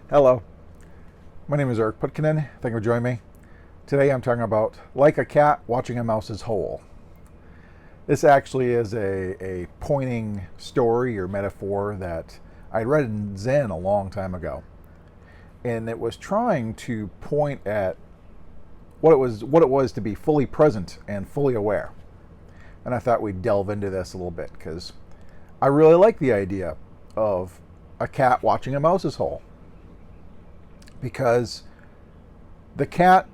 Hello, my name is Putkonen. Thank you for joining me. Today I'm talking about like a cat watching a mouse's hole. This actually is a pointing story or metaphor that I read in Zen a long time ago. And it was trying to point at what it was to be fully present and fully aware. And I thought we'd delve into this a little bit because I really like the idea of a cat watching a mouse's hole. Because the cat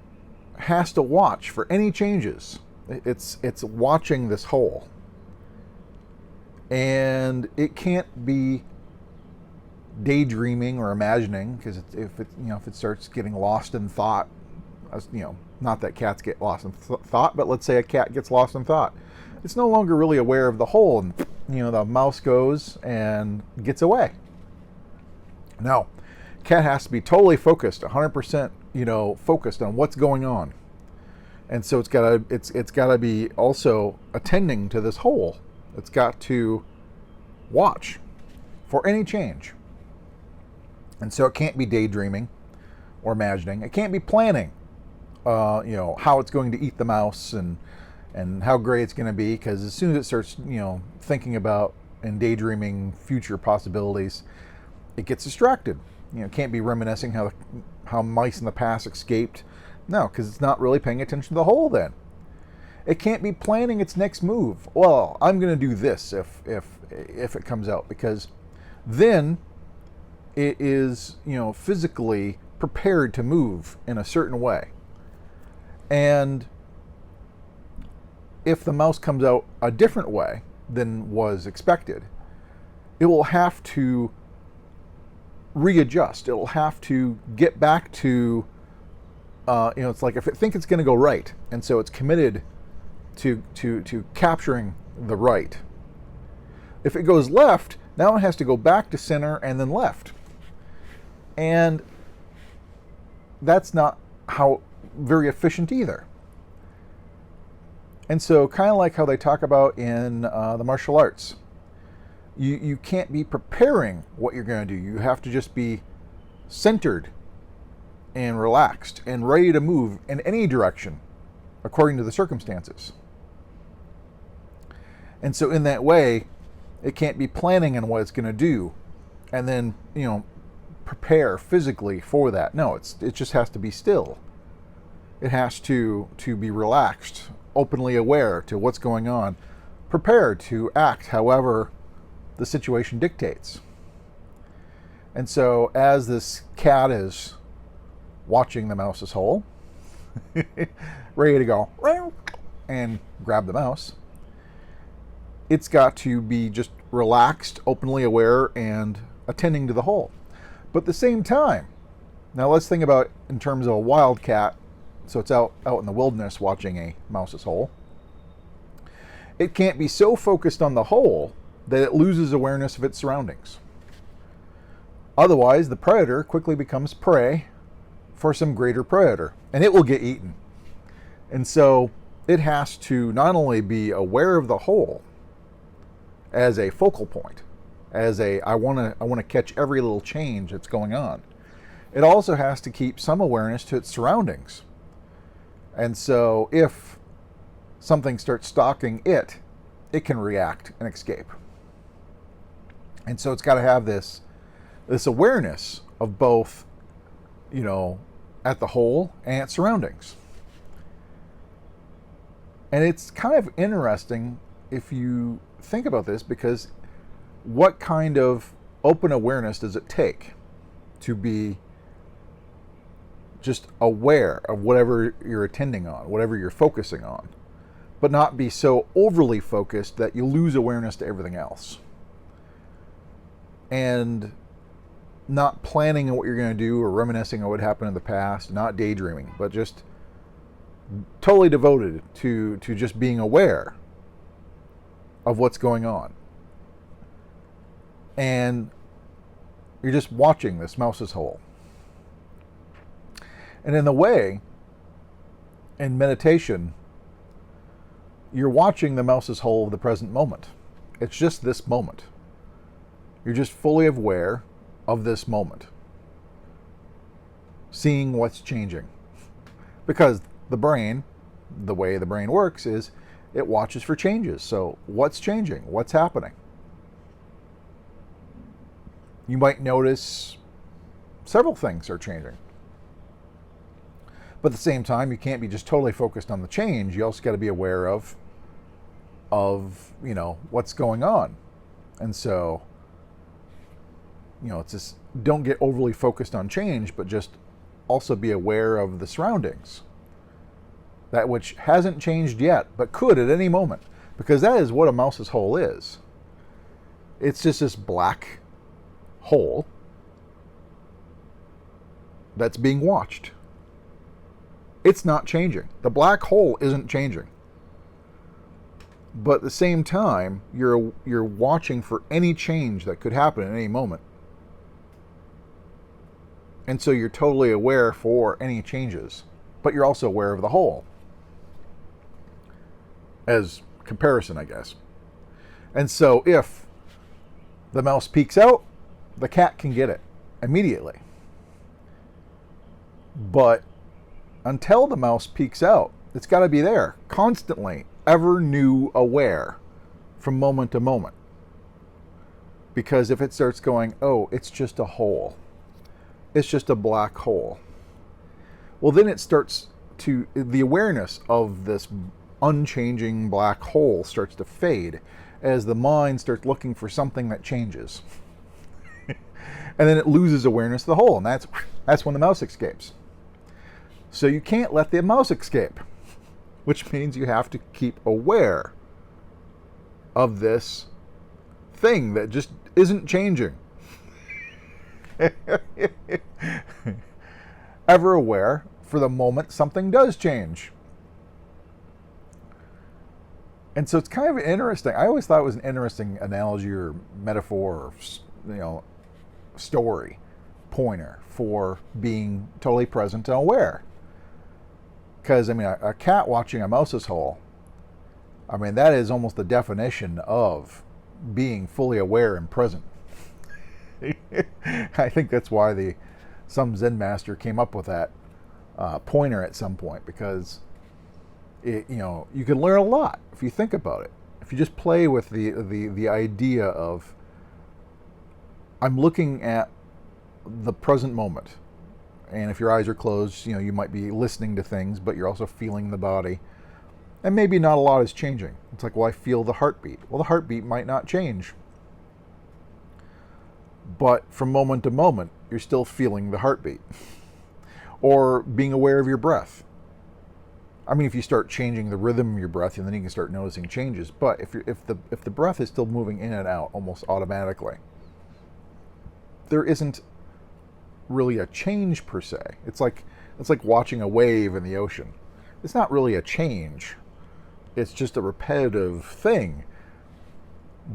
has to watch for any changes. It's watching this hole, and it can't be daydreaming or imagining, because if it starts getting lost in thought, not that cats get lost in thought, but let's say a cat gets lost in thought, it's no longer really aware of the hole, and the mouse goes and gets away. No. Cat has to be totally focused, 100%, focused on what's going on. And so it's got to be also attending to this hole. It's got to watch for any change. And so it can't be daydreaming or imagining. It can't be planning, how it's going to eat the mouse and how great it's going to be, because as soon as it starts, thinking about and daydreaming future possibilities, it gets distracted. Can't be reminiscing how mice in the past escaped. No, because it's not really paying attention to the hole then. It can't be planning its next move. Well, I'm going to do this if it comes out, because then it is, physically prepared to move in a certain way. And if the mouse comes out a different way than was expected, it will have to readjust. It'll have to get back to, it's like if it thinks it's going to go right, and so it's committed to capturing the right. If it goes left, now it has to go back to center and then left. And that's not how very efficient either. And so kind of like how they talk about in the martial arts, you can't be preparing what you're going to do. You have to just be centered and relaxed and ready to move in any direction according to the circumstances. And so in that way, it can't be planning on what it's going to do and then, prepare physically for that. No, it just has to be still. It has to be relaxed, openly aware to what's going on, prepared to act however the situation dictates. And so as this cat is watching the mouse's hole, ready to go and grab the mouse, it's got to be just relaxed, openly aware, and attending to the hole. But at the same time, now let's think about in terms of a wild cat. So it's out in the wilderness watching a mouse's hole. It can't be so focused on the hole that it loses awareness of its surroundings. Otherwise, the predator quickly becomes prey for some greater predator, and it will get eaten. And so it has to not only be aware of the hole as a focal point, as I want to catch every little change that's going on. It also has to keep some awareness to its surroundings. And so if something starts stalking it, it can react and escape. And so it's got to have this awareness of both, at the hole and its surroundings. And it's kind of interesting if you think about this, because what kind of open awareness does it take to be just aware of whatever you're attending on, whatever you're focusing on, but not be so overly focused that you lose awareness to everything else? And not planning on what you're going to do or reminiscing on what happened in the past, not daydreaming, but just totally devoted to just being aware of what's going on. And you're just watching this mouse's hole. And in the way, in meditation, you're watching the mouse's hole of the present moment. It's just this moment. You're just fully aware of this moment. seeing what's changing. Because the brain, the way the brain works is it watches for changes. So what's changing? What's happening? You might notice several things are changing. But at the same time, you can't be just totally focused on the change. You also got to be aware of what's going on. And so, it's just, don't get overly focused on change, but just also be aware of the surroundings. That which hasn't changed yet, but could at any moment. Because that is what a mouse's hole is. It's just this black hole that's being watched. It's not changing. The black hole isn't changing. But at the same time, you're watching for any change that could happen at any moment. And so you're totally aware for any changes, but you're also aware of the whole. As comparison, I guess. And so if the mouse peeks out, the cat can get it immediately. But until the mouse peeks out, it's got to be there, constantly, ever new aware from moment to moment. Because if it starts going, oh, it's just a hole, it's just a black hole, well, then it starts to, the awareness of this unchanging black hole starts to fade as the mind starts looking for something that changes. And then it loses awareness of the whole, and that's when the mouse escapes. So you can't let the mouse escape, which means you have to keep aware of this thing that just isn't changing. Ever aware for the moment something does change. And so it's kind of interesting. I always thought it was an interesting analogy or metaphor or, story pointer for being totally present and aware. Because, a cat watching a mouse's hole, that is almost the definition of being fully aware and present. I think that's why some Zen master came up with that pointer at some point, because you can learn a lot if you think about it. If you just play with the idea of, I'm looking at the present moment. And if your eyes are closed, you might be listening to things, but you're also feeling the body. And maybe not a lot is changing. It's like, well, I feel the heartbeat. Well, the heartbeat might not change. But from moment to moment, you're still feeling the heartbeat. Or being aware of your breath. If you start changing the rhythm of your breath, then you can start noticing changes. But if the breath is still moving in and out almost automatically, there isn't really a change per se. It's like watching a wave in the ocean. It's not really a change. It's just a repetitive thing.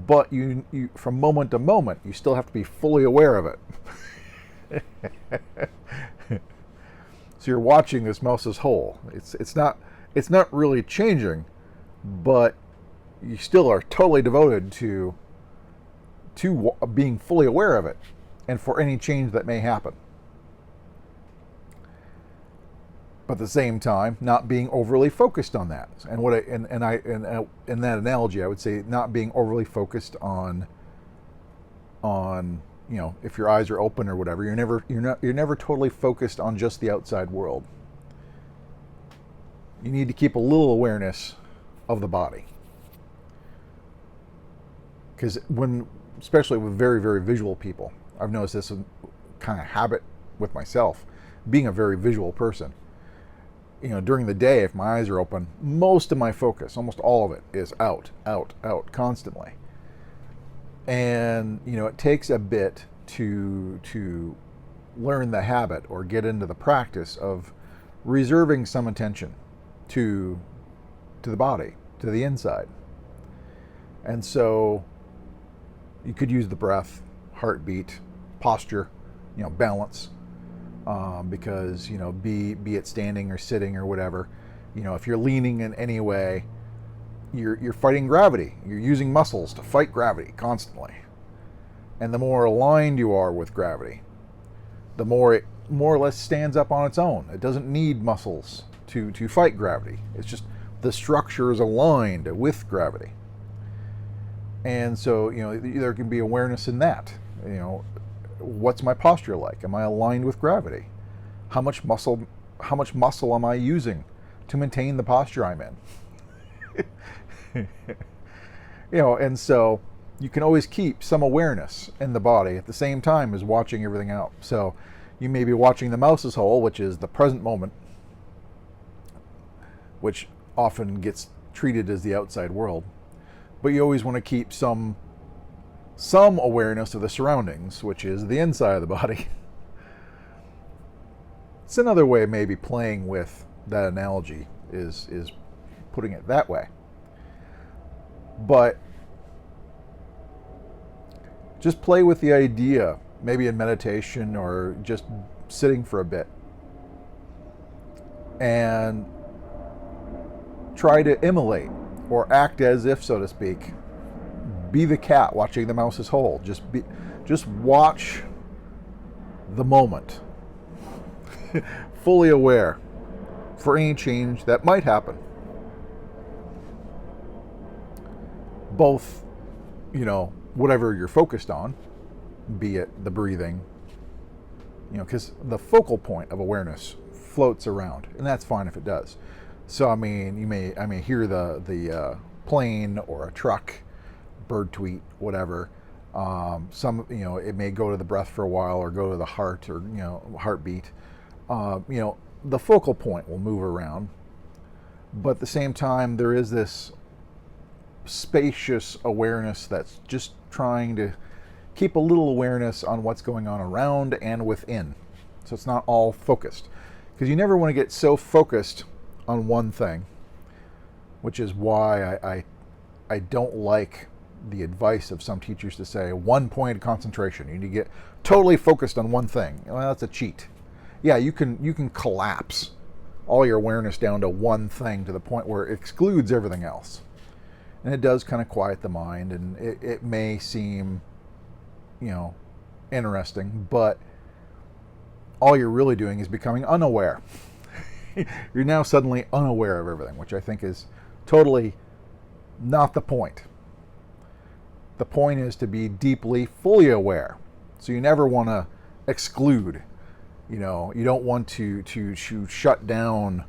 But you from moment to moment, you still have to be fully aware of it. So you're watching this mouse's hole. It's not really changing, but you still are totally devoted to being fully aware of it, and for any change that may happen. But at the same time, not being overly focused on that. And in that analogy, I would say not being overly focused on if your eyes are open or whatever, you're never totally focused on just the outside world. You need to keep a little awareness of the body. Because especially with very, very visual people, I've noticed this kind of habit with myself, being a very visual person. During the day, if my eyes are open, most of my focus, almost all of it, is out, constantly. And, it takes a bit to learn the habit or get into the practice of reserving some attention to the body, to the inside. And so you could use the breath, heartbeat, posture, balance. Because be it standing or sitting or whatever, if you're leaning in any way, you're fighting gravity. You're using muscles to fight gravity constantly. And the more aligned you are with gravity, the more more or less stands up on its own. It doesn't need muscles to fight gravity. It's just the structure is aligned with gravity. And so, there can be awareness in that. What's my posture like? Am I aligned with gravity? How much muscle am I using to maintain the posture I'm in? And so you can always keep some awareness in the body at the same time as watching everything out. So you may be watching the mouse's hole, which is the present moment, which often gets treated as the outside world. But you always want to keep some awareness of the surroundings, which is the inside of the body. It's another way of maybe playing with that analogy is putting it that way. But just play with the idea, maybe in meditation or just sitting for a bit, and try to emulate or act as if, so to speak, be the cat watching the mouse's hole. Just watch the moment, fully aware for any change that might happen. Both, whatever you're focused on, be it the breathing, because the focal point of awareness floats around, and that's fine if it does. So, you may hear the plane or a truck, bird tweet, whatever. It may go to the breath for a while or go to the heart or, heartbeat. The focal point will move around. But at the same time, there is this spacious awareness that's just trying to keep a little awareness on what's going on around and within. So it's not all focused. Because you never want to get so focused on one thing, which is why I don't like the advice of some teachers to say one point of concentration. You need to get totally focused on one thing. Well, that's a cheat. Yeah, you can collapse all your awareness down to one thing to the point where it excludes everything else. And it does kind of quiet the mind, and it may seem, interesting, but all you're really doing is becoming unaware. You're now suddenly unaware of everything, which I think is totally not the point. The point is to be deeply, fully aware. So you never want to exclude. You don't want to shut down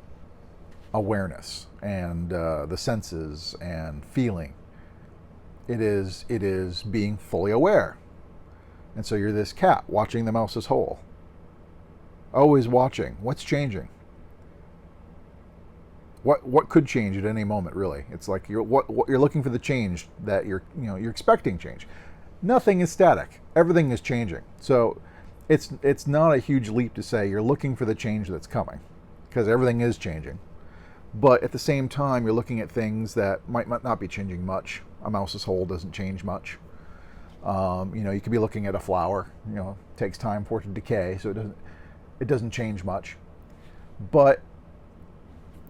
awareness and the senses and feeling. It is being fully aware. And so you're this cat watching the mouse's hole. Always watching. What's changing? What could change at any moment, really? It's like you're looking for the change that you're expecting change. Nothing is static. Everything is changing. So it's not a huge leap to say you're looking for the change that's coming, because everything is changing. But at the same time, you're looking at things that might not be changing much. A mouse's hole doesn't change much. You could be looking at a flower. It takes time for it to decay, so it doesn't change much. But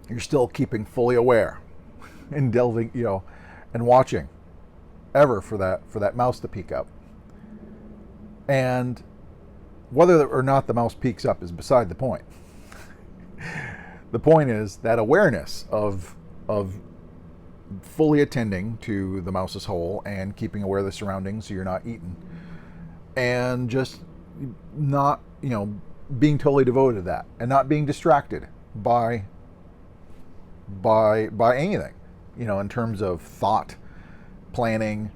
you're still keeping fully aware and delving, and watching ever for that mouse to peek up. And whether or not the mouse peeks up is beside the point. The point is that awareness of fully attending to the mouse's hole and keeping aware of the surroundings so you're not eaten, and just not, being totally devoted to that and not being distracted by anything, in terms of thought, planning,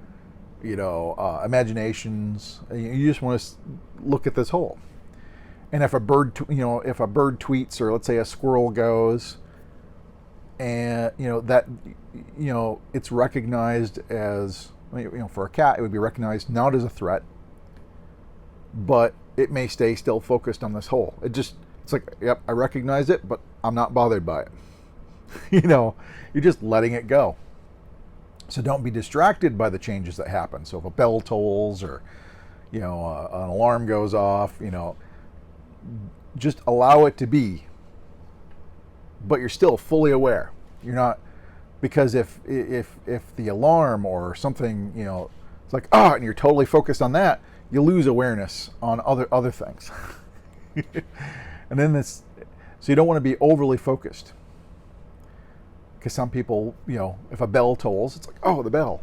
imaginations. You just want to look at this hole. And if a bird tweets, or let's say a squirrel goes, and it's recognized as, for a cat, it would be recognized not as a threat, but it may stay still focused on this hole. It's like, yep, I recognize it, but I'm not bothered by it. You're just letting it go. So don't be distracted by the changes that happen. So if a bell tolls or, an alarm goes off, just allow it to be. But you're still fully aware. You're not, because if the alarm or something, it's like, and you're totally focused on that, you lose awareness on other things. And then this, so you don't want to be overly focused. Because some people, if a bell tolls, it's like, oh, the bell.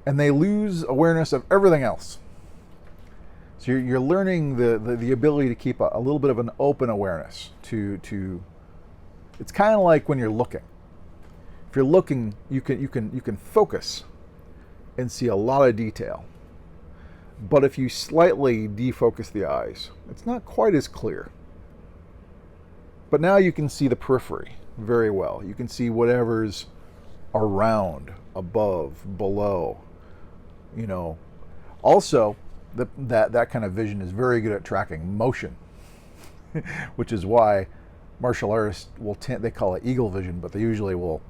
And they lose awareness of everything else. So you're learning the ability to keep a little bit of an open awareness. It's kind of like when you're looking. If you're looking, you can focus and see a lot of detail. But if you slightly defocus the eyes, it's not quite as clear. But now you can see the periphery very well. You can see whatever's around, above, below. Also, that kind of vision is very good at tracking motion, which is why martial artists they call it eagle vision, but they usually will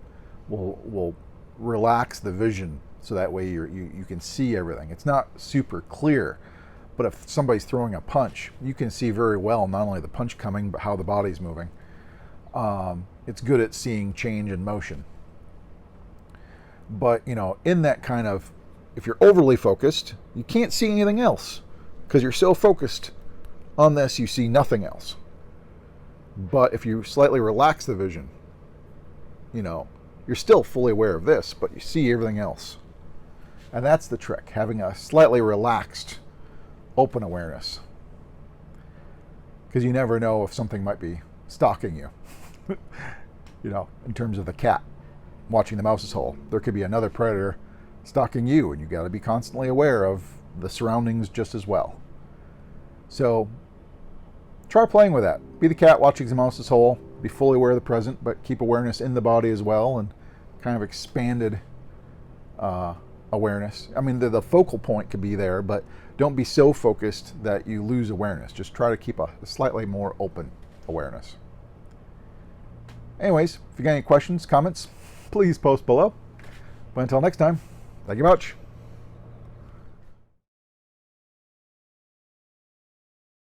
relax the vision so that way you can see everything. It's not super clear, but if somebody's throwing a punch, you can see very well not only the punch coming, but how the body's moving. It's good at seeing change in motion. But, in that kind of, if you're overly focused, you can't see anything else because you're so focused on this, you see nothing else. But if you slightly relax the vision, you're still fully aware of this, but you see everything else. And that's the trick, having a slightly relaxed, open awareness. Because you never know if something might be stalking you. In terms of the cat watching the mouse's hole, there could be another predator stalking you, and you got to be constantly aware of the surroundings just as well. So try playing with that. Be the cat watching the mouse's hole. Be fully aware of the present, but keep awareness in the body as well, and kind of expanded awareness. I mean, the focal point could be there, but don't be so focused that you lose awareness. Just try to keep a slightly more open awareness. Anyways, if you got any questions, comments, please post below. But until next time, thank you much.